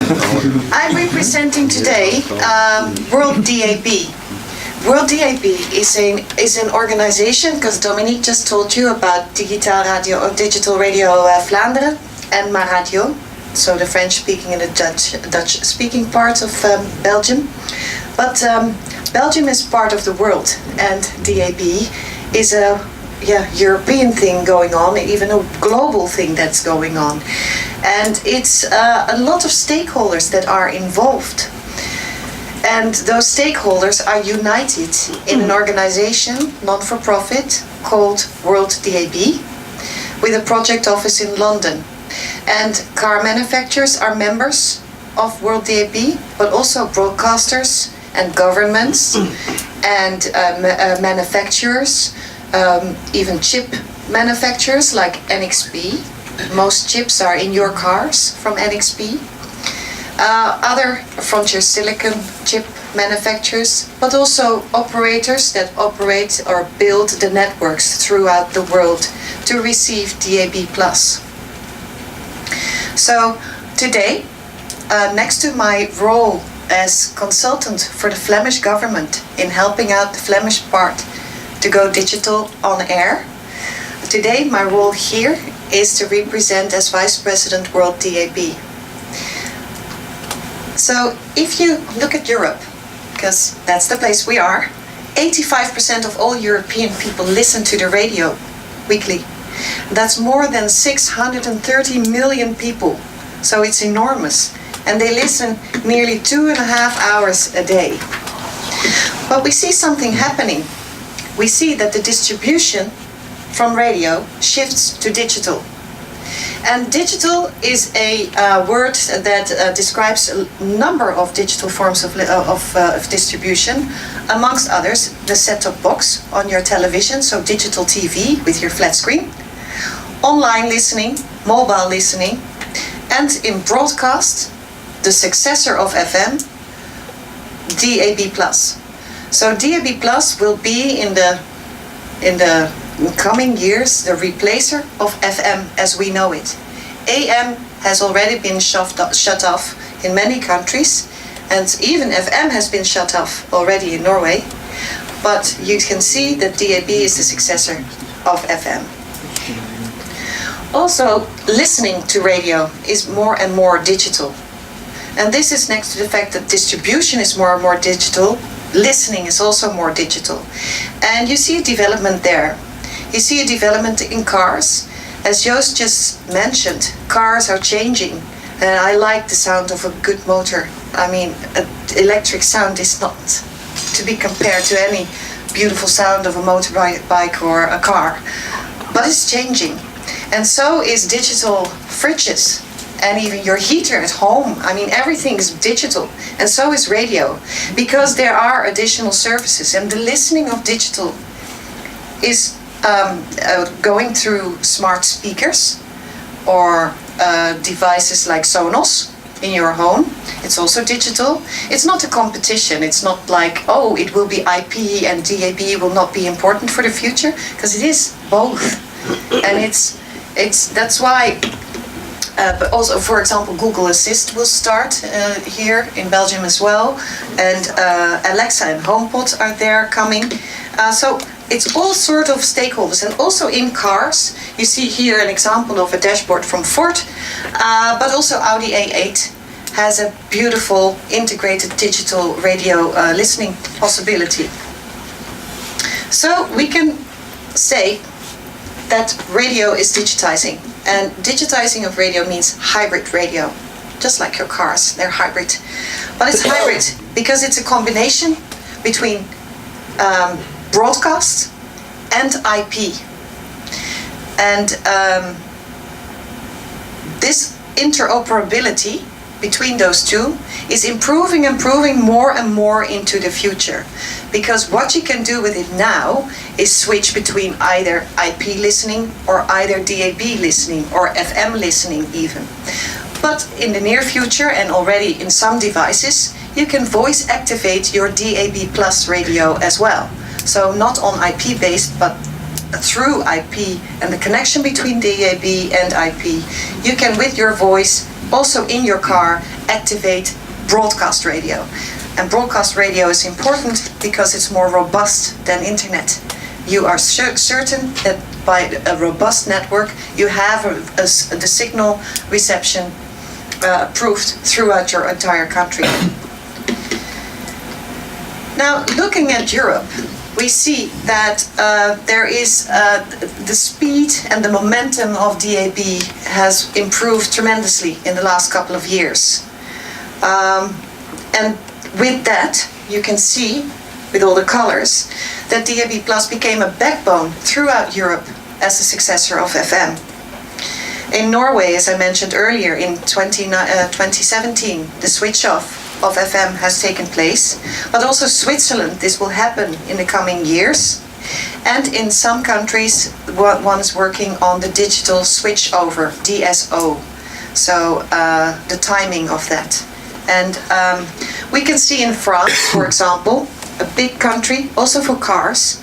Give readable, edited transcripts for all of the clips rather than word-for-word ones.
I'm representing today WorldDAB. WorldDAB is an organization, because Dominique just told you about Digital Radio Vlaanderen and Ma Radio, so the French-speaking and the Dutch-speaking part of Belgium. But Belgium is part of the world, and DAB is a European thing going on, even a global thing that's going on. And it's a lot of stakeholders that are involved. And those stakeholders are united in an organization, non-for-profit, called WorldDAB, with a project office in London. And car manufacturers are members of WorldDAB, but also broadcasters and governments and manufacturers, even chip manufacturers like NXP. Most chips are in your cars from NXP. Other frontier silicon chip manufacturers, but also operators that operate or build the networks throughout the world to receive DAB+. So today, next to my role as consultant for the Flemish government in helping out the Flemish part to go digital on air, today my role here is to represent as Vice President WorldDAB. So if you look at Europe, because that's the place we are, 85% of all European people listen to the radio weekly. That's more than 630 million people, so it's enormous. And they listen nearly 2.5 hours a day. But we see something happening. We see that the distribution from radio shifts to digital. And digital is a word that describes a number of digital forms of distribution, amongst others the set-top box on your television, so digital TV with your flat screen, online listening, mobile listening, and in broadcast, the successor of FM, DAB+. So DAB+ will be in the coming years the replacer of FM as we know it. AM has already been shut off in many countries, and even FM has been shut off already in Norway. But you can see that DAB is the successor of FM. Also, listening to radio is more and more digital. And this is next to the fact that distribution is more and more digital, listening is also more digital. And you see a development there. You see a development in cars. As Joost just mentioned, cars are changing. And I like the sound of a good motor. I mean, electric sound is not to be compared to any beautiful sound of a motorbike or a car. But it's changing. And so is digital fridges. And even your heater at home. I mean, everything is digital. And so is radio. Because there are additional services. And the listening of digital is going through smart speakers or devices like Sonos in your home. It's also digital. It's not a competition. It's not like, oh, it will be IP and DAB will not be important for the future. Because it is both. And that's why. But also, for example, Google Assist will start here in Belgium as well, and Alexa and HomePod are there coming. So it's all sort of stakeholders, and also in cars. You see here an example of a dashboard from Ford, but also Audi A8 has a beautiful integrated digital radio listening possibility. So we can say that radio is digitizing. And digitizing of radio means hybrid radio, just like your cars, they're hybrid. But it's hybrid because it's a combination between broadcast and IP. And this interoperability between those two is improving more and more into the future. Because what you can do with it now is switch between either IP listening or either DAB listening or FM listening even. But in the near future, and already in some devices, you can voice activate your DAB+ radio as well. So not on IP based, but through IP and the connection between DAB and IP, you can with your voice also in your car activate broadcast radio. And broadcast radio is important because it's more robust than internet. You are certain that by a robust network you have the signal reception approved throughout your entire country. Now, looking at Europe, we see that there is the speed and the momentum of DAB has improved tremendously in the last couple of years. And with that, you can see, with all the colors, that DAB Plus became a backbone throughout Europe as the successor of FM. In Norway, as I mentioned earlier, in 2017, the switch off of FM has taken place, but also Switzerland, this will happen in the coming years. And in some countries, one is working on the digital switch over, DSO, so the timing of that. And we can see in France, for example, a big country, also for cars,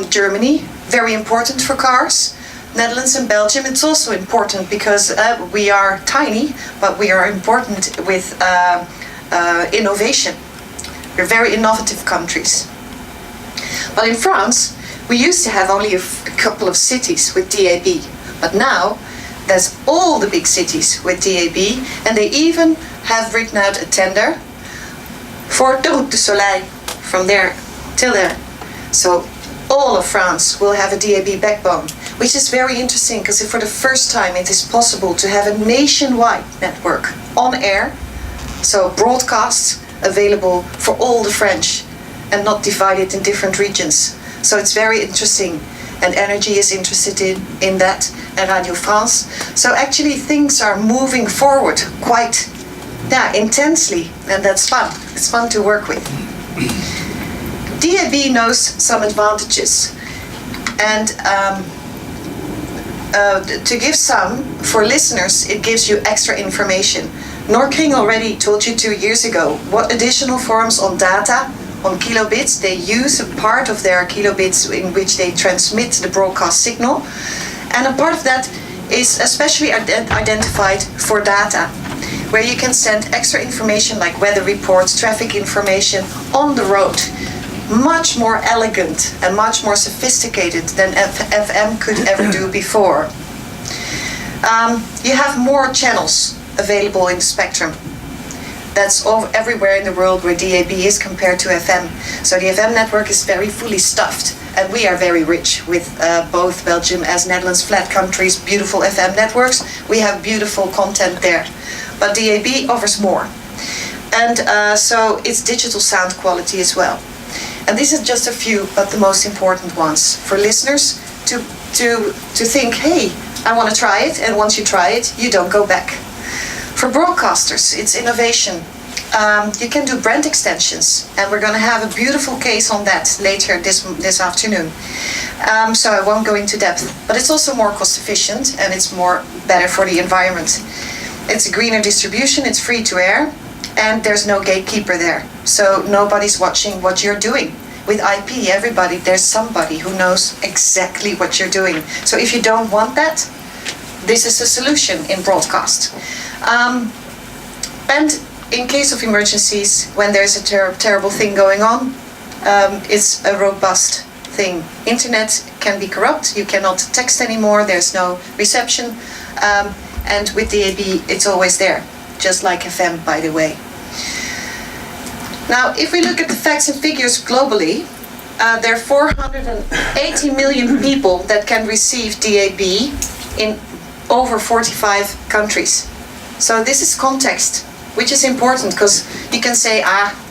Germany, very important for cars. Netherlands and Belgium, it's also important because we are tiny, but we are important with innovation. We're very innovative countries. But in France, we used to have only a couple of cities with DAB, but now there's all the big cities with DAB, and they even have written out a tender for the Route du Soleil from there till there. So all of France will have a DAB backbone, which is very interesting because for the first time it is possible to have a nationwide network on air, so broadcasts available for all the French and not divided in different regions. So it's very interesting, and Energy is interested in that, and Radio France. So actually things are moving forward quite intensely, and that's fun. It's fun to work with. DAB knows some advantages, and to give some, for listeners, it gives you extra information. Norking already told you 2 years ago what additional forms on data, on kilobits, they use a part of their kilobits in which they transmit the broadcast signal, and a part of that is especially identified for data, where you can send extra information like weather reports, traffic information on the road. Much more elegant and much more sophisticated than FM could ever do before. You have more channels available in the spectrum. That's everywhere in the world where DAB is compared to FM. So the FM network is very fully stuffed, and we are very rich with both Belgium as Netherlands, flat countries, beautiful FM networks. We have beautiful content there. But DAB offers more. And so it's digital sound quality as well. And these are just a few, but the most important ones for listeners to think, hey, I want to try it, and once you try it, you don't go back. For broadcasters, it's innovation. You can do brand extensions, and we're going to have a beautiful case on that later this afternoon. So I won't go into depth, but it's also more cost efficient, and it's better for the environment. It's a greener distribution, it's free to air, and there's no gatekeeper there. So nobody's watching what you're doing. With IP, there's somebody who knows exactly what you're doing. So if you don't want that, this is a solution in broadcast. And in case of emergencies, when there's a terrible thing going on, it's a robust thing. Internet can be corrupt, you cannot text anymore, there's no reception. And with DAB, it's always there, just like FM, by the way. Now, if we look at the facts and figures globally, there are 480 million people that can receive DAB in over 45 countries. So this is context, which is important, because you can say,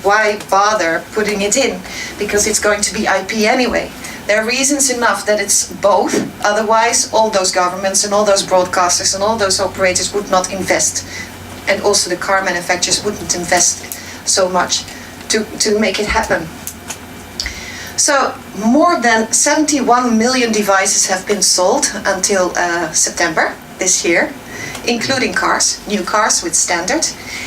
why bother putting it in? Because it's going to be IP anyway. There are reasons enough that it's both, otherwise all those governments and all those broadcasters and all those operators would not invest. And also the car manufacturers wouldn't invest so much to make it happen. So more than 71 million devices have been sold until September this year, including cars, new cars with standard.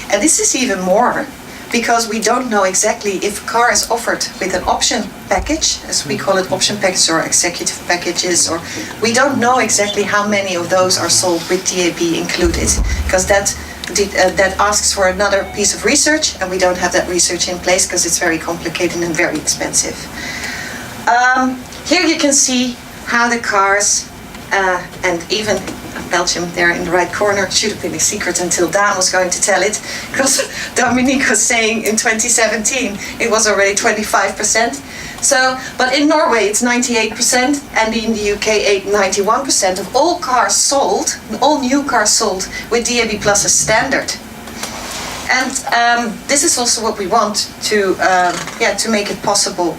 And this is even more because we don't know exactly if a car is offered with an option package, as we call it, option package or executive packages, or we don't know exactly how many of those are sold with DAB included, because that that asks for another piece of research, and we don't have that research in place because it's very complicated and very expensive. Here you can see how the cars, and even Belgium there in the right corner, should have been a secret until Dan was going to tell it, because Dominique was saying in 2017 it was already 25%. So, but in Norway it's 98%, and in the UK 91% of all cars sold, all new cars sold with DAB Plus as standard. And this is also what we want to make it possible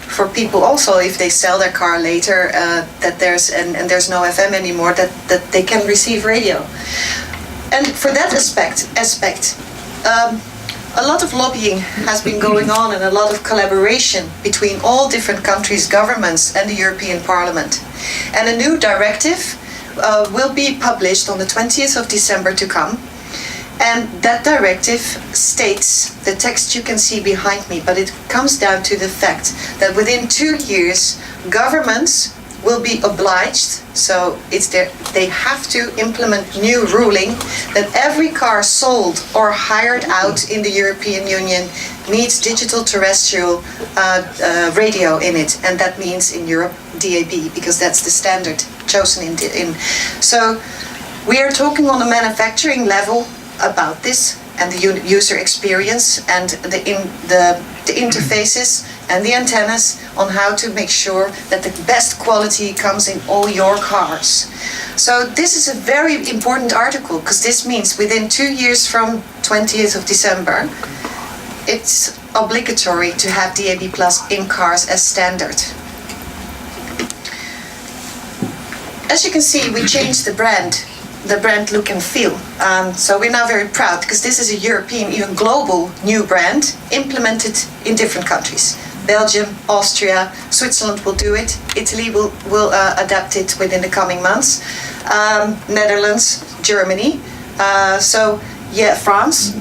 for people also, if they sell their car later, that there's no FM anymore, that they can receive radio. And for that aspect, a lot of lobbying has been going on and a lot of collaboration between all different countries' governments and the European Parliament. And a new directive will be published on the 20th of December to come. And that directive states, the text you can see behind me, but it comes down to the fact that within 2 years, governments will be obliged, so they have to implement new ruling that every car sold or hired out in the European Union needs digital terrestrial radio in it, and that means in Europe DAB, because that's the standard chosen in. So we are talking on a manufacturing level about this and the user experience and the interfaces and the antennas on how to make sure that the best quality comes in all your cars. So this is a very important article, because this means within 2 years from 20th of December, it's obligatory to have DAB Plus in cars as standard. As you can see, we changed the brand look and feel. So we're now very proud, because this is a European, even global new brand implemented in different countries. Belgium, Austria, Switzerland will do it. Italy will adapt it within the coming months. Netherlands, Germany. France.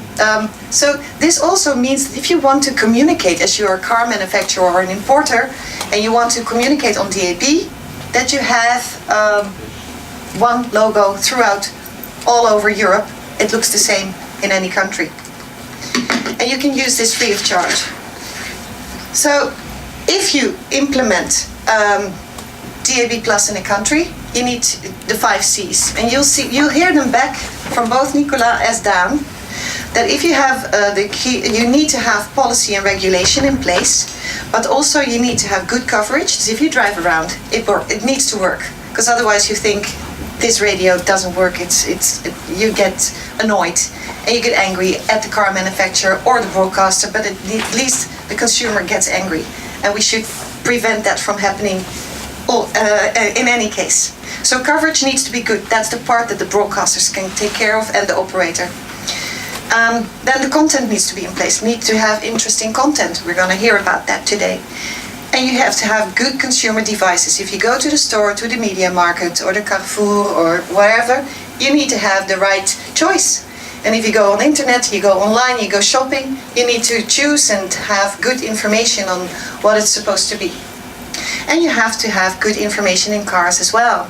So this also means that if you want to communicate, as you're a car manufacturer or an importer, and you want to communicate on DAB, that you have one logo throughout all over Europe. It looks the same in any country. And you can use this free of charge. So if you implement DAB Plus in a country, you need the 5 C's. And you'll hear them back from both Nicola as Dan, that if you have you need to have policy and regulation in place, but also you need to have good coverage. So if you drive around, it needs to work, because otherwise you think, this radio doesn't work, you get annoyed and you get angry at the car manufacturer or the broadcaster, but at least the consumer gets angry. And we should prevent that from happening in any case. So coverage needs to be good. That's the part that the broadcasters can take care of, and the operator. Then the content needs to be in place. Need to have interesting content. We're going to hear about that today. And you have to have good consumer devices. If you go to the store, to the media market, or the Carrefour, or wherever, you need to have the right choice. And if you go on internet, you go online, you go shopping, you need to choose and have good information on what it's supposed to be. And you have to have good information in cars as well.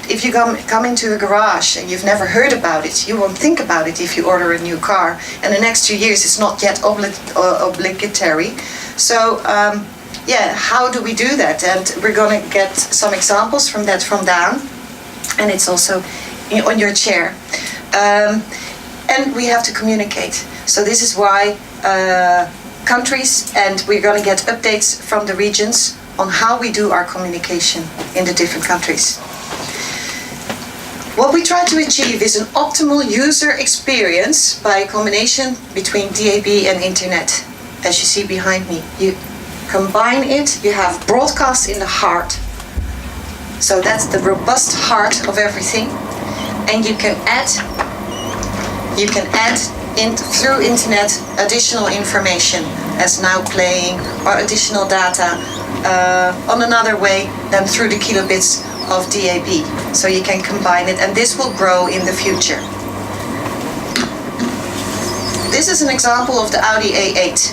If you come into a garage and you've never heard about it, you won't think about it if you order a new car. And the next 2 years it's not yet obligatory. So how do we do that? And we're going to get some examples from that from Dan. And it's also on your chair. And we have to communicate. So this is why countries, and we're going to get updates from the regions on how we do our communication in the different countries. What we try to achieve is an optimal user experience by a combination between DAB and internet. As you see behind me, you combine it, you have broadcast in the heart. So that's the robust heart of everything. And you can add through internet additional information as now playing, or additional data on another way than through the kilobits of DAB. So you can combine it, and this will grow in the future. This is an example of the Audi A8,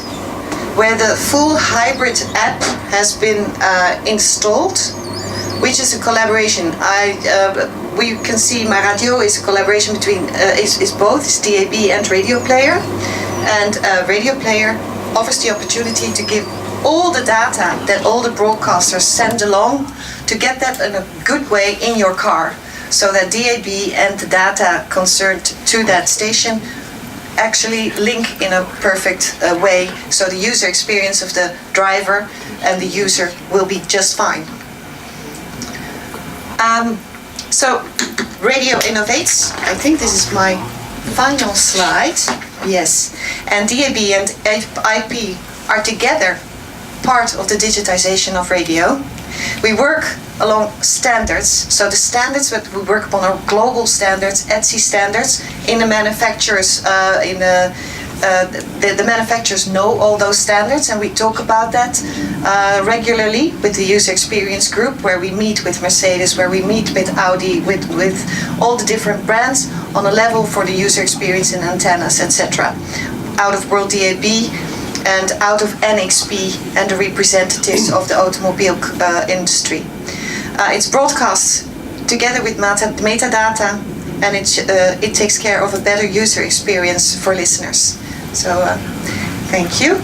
where the full Hybride app has been installed, which is a collaboration. we can see My Radio is a collaboration between, is both, is DAB and radio player. And radio player offers the opportunity to give all the data that all the broadcasters send along, to get that in a good way in your car, so that DAB and the data concerned to that station actually link in a perfect way, so the user experience of the driver and the user will be just fine. So radio innovates. I think this is my final slide. Yes, and DAB and IP are together part of the digitization of radio. We work along standards, so the standards that we work upon are global standards, ETSI standards. In the manufacturers, the manufacturers know all those standards, and we talk about that regularly with the user experience group, where we meet with Mercedes, where we meet with Audi, with all the different brands on a level for the user experience in antennas, etc. Out of WorldDAB and out of NXP and the representatives of the automobile industry. It's broadcast together with metadata, and it takes care of a better user experience for listeners. So, thank you.